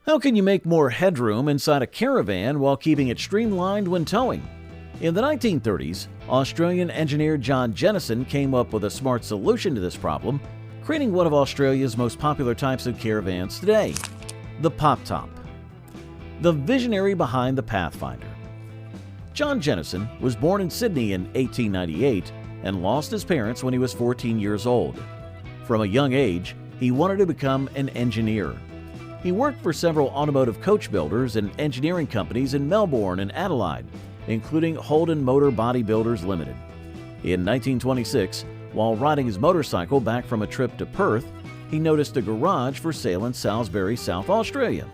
How can you make more headroom inside a caravan while keeping it streamlined when towing? In the 1930s, Australian engineer John Jennison came up with a smart solution to this problem, creating one of Australia's most popular types of caravans today, the pop-top. The visionary behind the Pathfinder. John Jennison was born in Sydney in 1898 and lost his parents when he was 14 years old. From a young age, he wanted to become an engineer. He worked for several automotive coach builders and engineering companies in Melbourne and Adelaide, including Holden Motor Body Builders Limited. In 1926, while riding his motorcycle back from a trip to Perth, he noticed a garage for sale in Salisbury, South Australia.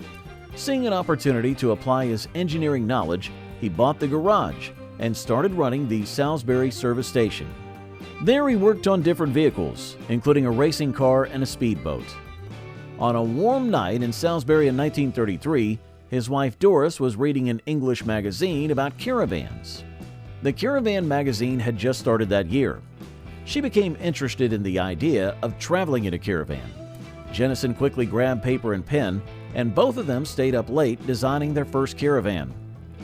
Seeing an opportunity to apply his engineering knowledge, he bought the garage and started running the Salisbury service station. There he worked on different vehicles, including a racing car and a speedboat. On a warm night in Salisbury in 1933, his wife Doris was reading an English magazine about caravans. The Caravan magazine had just started that year. She became interested in the idea of traveling in a caravan. Jennison quickly grabbed paper and pen, and both of them stayed up late designing their first caravan.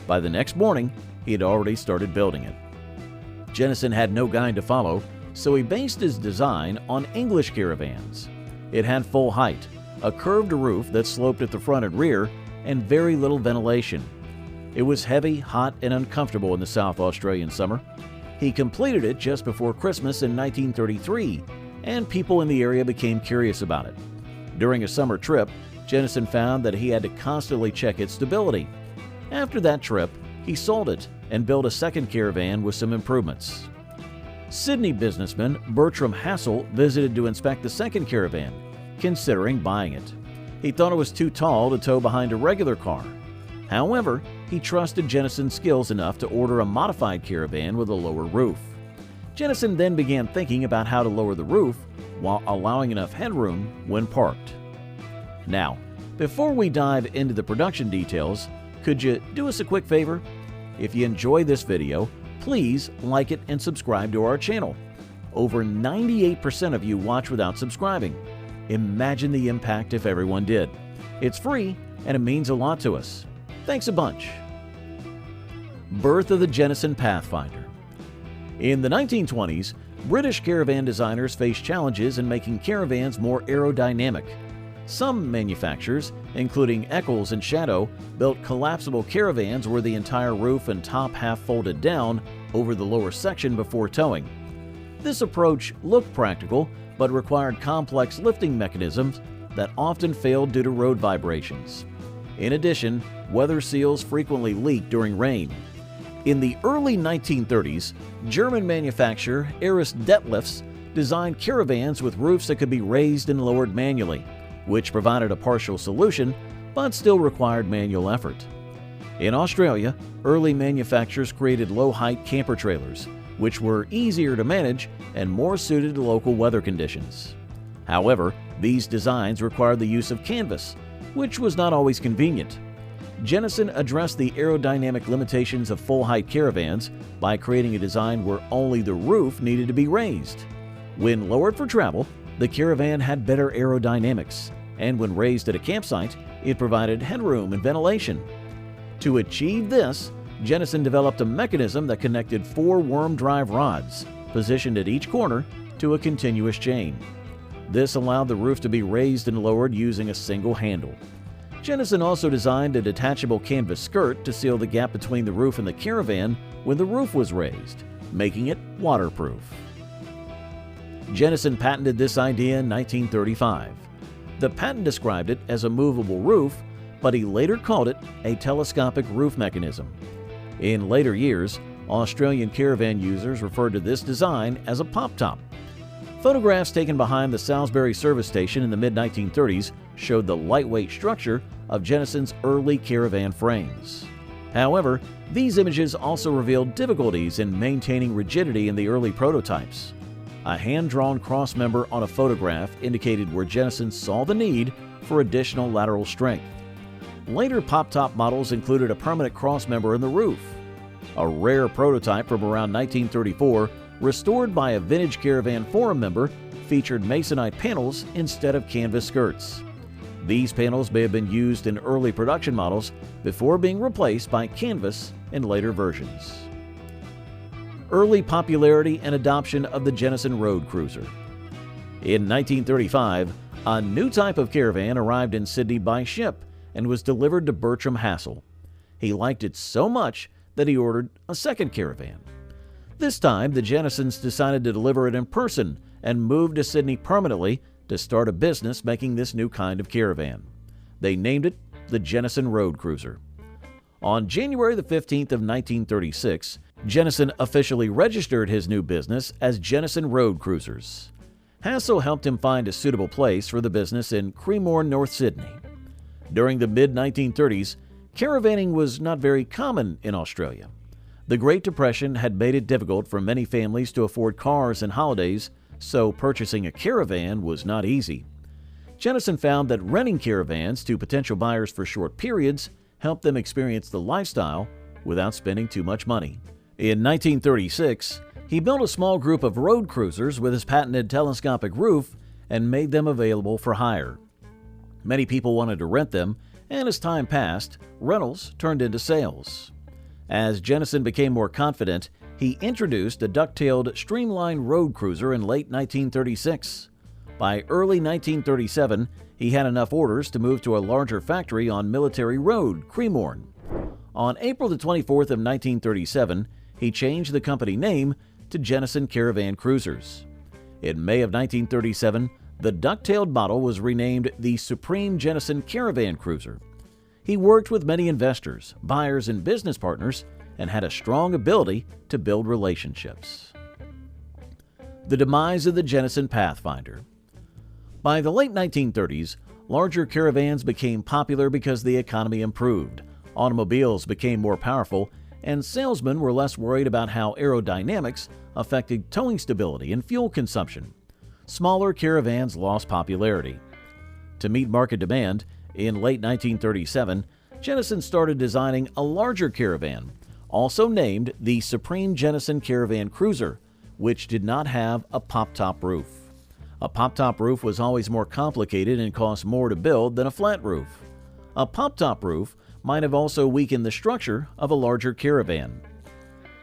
By the next morning, he had already started building it. Jennison had no guide to follow, so he based his design on English caravans. It had full height, a curved roof that sloped at the front and rear, and very little ventilation. It was heavy, hot, and uncomfortable in the South Australian summer. He completed it just before Christmas in 1933, and people in the area became curious about it. During a summer trip, Jennison found that he had to constantly check its stability. After that trip, he sold it and built a second caravan with some improvements. Sydney businessman Bertram Hassel visited to inspect the second caravan, considering buying it. He thought it was too tall to tow behind a regular car. However, he trusted Jennison's skills enough to order a modified caravan with a lower roof. Jennison then began thinking about how to lower the roof while allowing enough headroom when parked. Now, before we dive into the production details, could you do us a quick favor? If you enjoy this video, please like it and subscribe to our channel. Over 98% of you watch without subscribing. Imagine the impact if everyone did. It's free and it means a lot to us. Thanks a bunch. Birth of the Jennison Pathfinder. In the 1920s, British caravan designers faced challenges in making caravans more aerodynamic. Some manufacturers, including Eccles and Shadow, built collapsible caravans where the entire roof and top half folded down over the lower section before towing. This approach looked practical, but required complex lifting mechanisms that often failed due to road vibrations. In addition, weather seals frequently leaked during rain. In the early 1930s, German manufacturer Aris Detlefs designed caravans with roofs that could be raised and lowered manually, which provided a partial solution but still required manual effort. In Australia, early manufacturers created low-height camper trailers, which were easier to manage and more suited to local weather conditions. However, these designs required the use of canvas, which was not always convenient. Jennison addressed the aerodynamic limitations of full-height caravans by creating a design where only the roof needed to be raised. When lowered for travel, the caravan had better aerodynamics, and when raised at a campsite, it provided headroom and ventilation. To achieve this, Jennison developed a mechanism that connected 4 worm drive rods, positioned at each corner, to a continuous chain. This allowed the roof to be raised and lowered using a single handle. Jennison also designed a detachable canvas skirt to seal the gap between the roof and the caravan when the roof was raised, making it waterproof. Jennison patented this idea in 1935. The patent described it as a movable roof, but he later called it a telescopic roof mechanism. In later years, Australian caravan users referred to this design as a pop-top. Photographs taken behind the Salisbury service station in the mid-1930s showed the lightweight structure of Jennison's early caravan frames. However, these images also revealed difficulties in maintaining rigidity in the early prototypes. A hand-drawn crossmember on a photograph indicated where Jennison saw the need for additional lateral strength. Later pop-top models included a permanent crossmember in the roof. A rare prototype from around 1934, restored by a vintage caravan forum member, featured masonite panels instead of canvas skirts. These panels may have been used in early production models before being replaced by canvas in later versions. Early popularity and adoption of the Jennison road cruiser. In 1935, a new type of caravan arrived in Sydney by ship and was delivered to Bertram Hassel. He liked it so much that he ordered a second caravan. This time, the Jennisons decided to deliver it in person and moved to Sydney permanently to start a business making this new kind of caravan. They named it the Jennison Road Cruiser. On January the 15th of 1936, Jennison officially registered his new business as Jennison Road Cruisers. Hassel helped him find a suitable place for the business in Cremorne, North Sydney. During the mid-1930s, caravanning was not very common in Australia. The Great Depression had made it difficult for many families to afford cars and holidays, so purchasing a caravan was not easy. Jennison found that renting caravans to potential buyers for short periods helped them experience the lifestyle without spending too much money. In 1936, he built a small group of road cruisers with his patented telescopic roof and made them available for hire. Many people wanted to rent them, and as time passed, rentals turned into sales. As Jennison became more confident, he introduced a duck-tailed streamlined road cruiser in late 1936. By early 1937, he had enough orders to move to a larger factory on Military Road, Cremorne. On April the 24th of 1937, he changed the company name to Jennison Caravan Cruisers. In May of 1937, the duck-tailed model was renamed the Supreme Jennison Caravan Cruiser. He worked with many investors, buyers, and business partners and had a strong ability to build relationships. The demise of the Jennison Pathfinder. By the late 1930s, larger caravans became popular because the economy improved, automobiles became more powerful, and salesmen were less worried about how aerodynamics affected towing stability and fuel consumption. Smaller caravans lost popularity. To meet market demand, in late 1937, Jennison started designing a larger caravan, also named the Supreme Jennison Caravan Cruiser, which did not have a pop-top roof. A pop-top roof was always more complicated and cost more to build than a flat roof. A pop-top roof might have also weakened the structure of a larger caravan.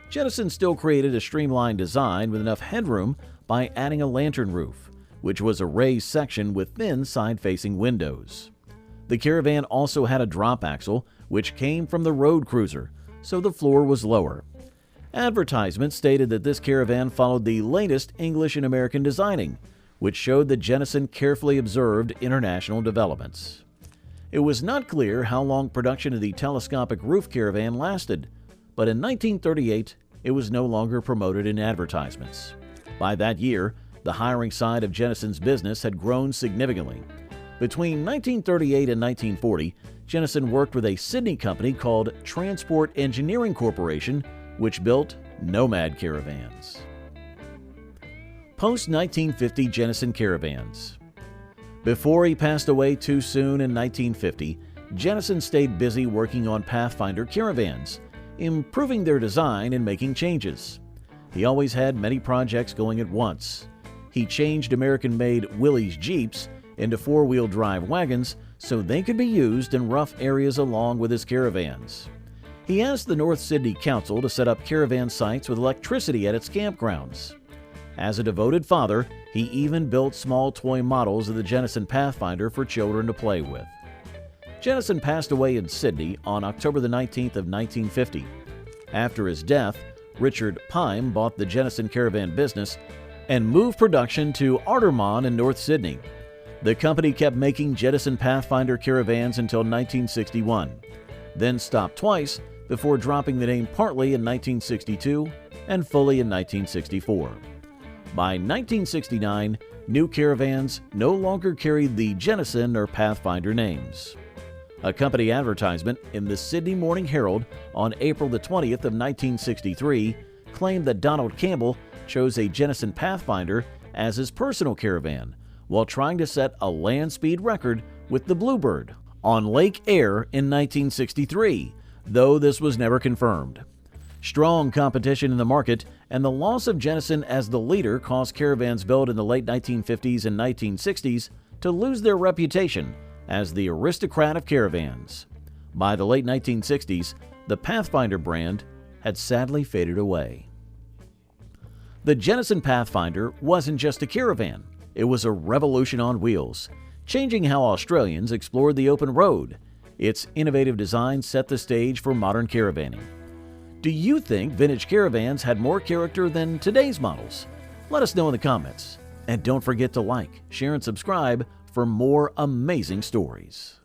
Jennison still created a streamlined design with enough headroom by adding a lantern roof, which was a raised section with thin side-facing windows. The caravan also had a drop axle, which came from the road cruiser, so the floor was lower. Advertisements stated that this caravan followed the latest English and American designing, which showed that Jennison carefully observed international developments. It was not clear how long production of the telescopic roof caravan lasted, but in 1938 it was no longer promoted in advertisements. By that year, the hiring side of Jennison's business had grown significantly. Between 1938 and 1940, Jennison worked with a Sydney company called Transport Engineering Corporation, which built Nomad caravans. Post-1950 Jennison caravans. Before he passed away too soon in 1950, Jennison stayed busy working on Pathfinder caravans, improving their design and making changes. He always had many projects going at once. He changed American-made Willys Jeeps into four-wheel drive wagons so they could be used in rough areas along with his caravans. He asked the North Sydney Council to set up caravan sites with electricity at its campgrounds. As a devoted father, he even built small toy models of the Jennison Pathfinder for children to play with. Jennison passed away in Sydney on October the 19th of 1950. After his death, Richard Pyme bought the Jennison Caravan business and moved production to Artarmon in North Sydney. The company kept making Jennison Pathfinder caravans until 1961, then stopped twice before dropping the name partly in 1962 and fully in 1964. By 1969, new caravans no longer carried the Jennison or Pathfinder names. A company advertisement in the Sydney Morning Herald on April the 20th of 1963 claimed that Donald Campbell chose a Jennison Pathfinder as his personal caravan while trying to set a land speed record with the Bluebird on Lake Eyre in 1963, though this was never confirmed. Strong competition in the market and the loss of Jennison as the leader caused caravans built in the late 1950s and 1960s to lose their reputation as the aristocrat of caravans. By the late 1960s, the Pathfinder brand had sadly faded away. The Jennison Pathfinder wasn't just a caravan, it was a revolution on wheels, changing how Australians explored the open road. Its innovative design set the stage for modern caravanning. Do you think vintage caravans had more character than today's models? Let us know in the comments. And don't forget to like, share, and subscribe for more amazing stories.